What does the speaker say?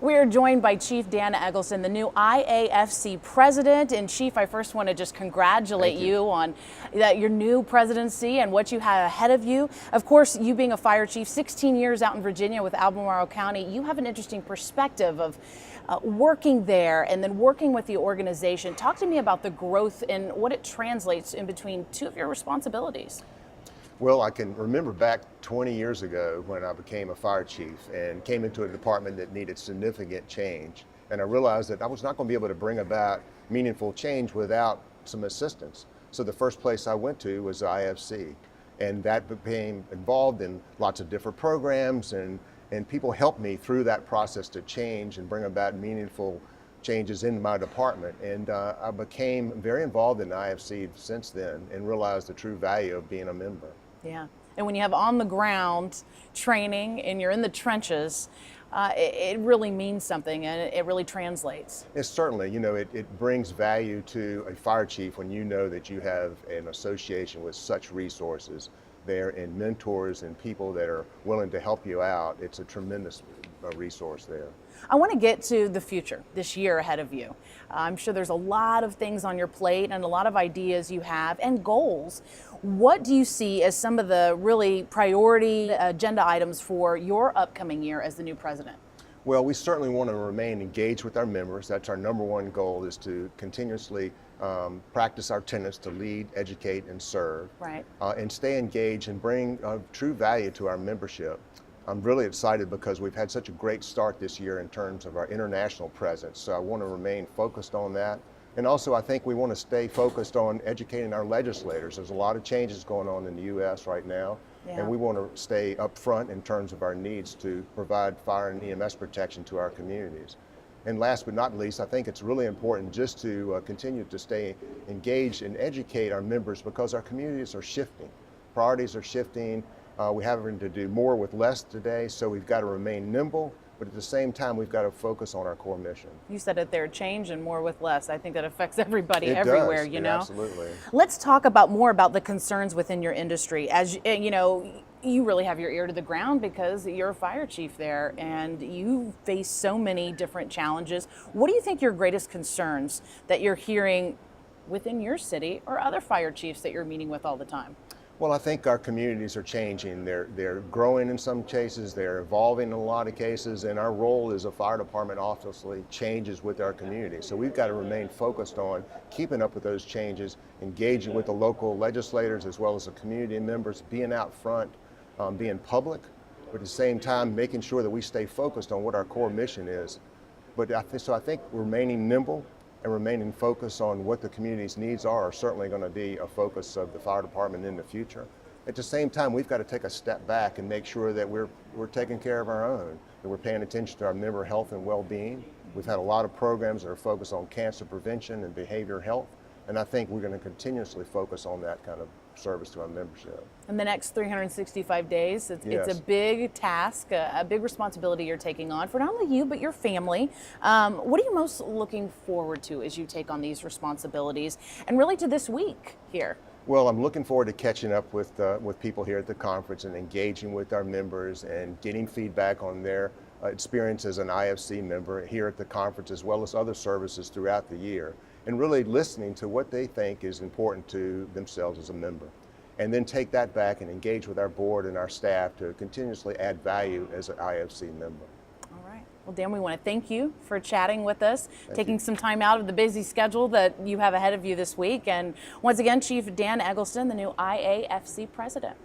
We are joined by Chief Dan Eggleston, the new IAFC president. And Chief, I first want to just congratulate you on your new presidency and what you have ahead of you. Of course, you being a fire chief, 16 years out in Virginia with Albemarle County, you have an interesting perspective of working there and then working with the organization. Talk to me about the growth and what it translates in between two of your responsibilities. Well, I can remember back 20 years ago when I became a fire chief and came into a department that needed significant change. And I realized that I was not going to be able to bring about meaningful change without some assistance. So the first place I went to was IFC. And that became involved in lots of different programs, and people helped me through that process to change and bring about meaningful changes in my department. And I became very involved in IFC since then and realized the true value of being a member. Yeah, and when you have on the ground training and you're in the trenches, it really means something and it really translates. It's certainly, it brings value to a fire chief when you know that you have an association with such resources there and mentors and people that are willing to help you out. It's a tremendous resource there. I want to get to the future, this year ahead of you. I'm sure there's a lot of things on your plate and a lot of ideas you have and goals. What do you see as some of the really priority agenda items for your upcoming year as the new president? Well, we certainly want to remain engaged with our members. That's our number one goal, is to continuously practice our tenets to lead, educate, and serve. Right. And stay engaged and bring true value to our membership. I'm really excited because we've had such a great start this year in terms of our international presence. So I want to remain focused on that. And also I think we want to stay focused on educating our legislators. There's a lot of changes going on in the U.S. right now. Yeah. And we want to stay up front in terms of our needs to provide fire and EMS protection to our communities. And last but not least, I think it's really important just to continue to stay engaged and educate our members, because our communities are shifting. Priorities are shifting. We having to do more with less today, so we've got to remain nimble, but at the same time, we've got to focus on our core mission. You said it there, change and more with less. I think that affects everybody everywhere, you know? Absolutely. Let's talk more about the concerns within your industry. As you know, you really have your ear to the ground because you're a fire chief there and you face so many different challenges. What do you think your greatest concerns that you're hearing within your city or other fire chiefs that you're meeting with all the time? Well, I think our communities are changing. They're growing in some cases, they're evolving in a lot of cases, and our role as a fire department obviously changes with our community. So we've got to remain focused on keeping up with those changes, engaging with the local legislators as well as the community members, being out front, being public, but at the same time making sure that we stay focused on what our core mission is. But I think remaining nimble and remaining focused on what the community's needs are certainly going to be a focus of the fire department in the future. At the same time, we've got to take a step back and make sure that we're taking care of our own, that we're paying attention to our member health and well-being. We've had a lot of programs that are focused on cancer prevention and behavioral health, and I think we're going to continuously focus on that kind of service to our membership. In the next 365 days, it's a big task, a big responsibility you're taking on for not only you, but your family. What are you most looking forward to as you take on these responsibilities and really to this week here? Well, I'm looking forward to catching up with people here at the conference and engaging with our members and getting feedback on their experience as an IFC member here at the conference, as well as other services throughout the year, and really listening to what they think is important to themselves as a member. And then take that back and engage with our board and our staff to continuously add value as an IFC member. All right. Well, Dan, we want to thank you for chatting with us, taking some time out of the busy schedule that you have ahead of you this week. And once again, Chief Dan Eggleston, the new IAFC president.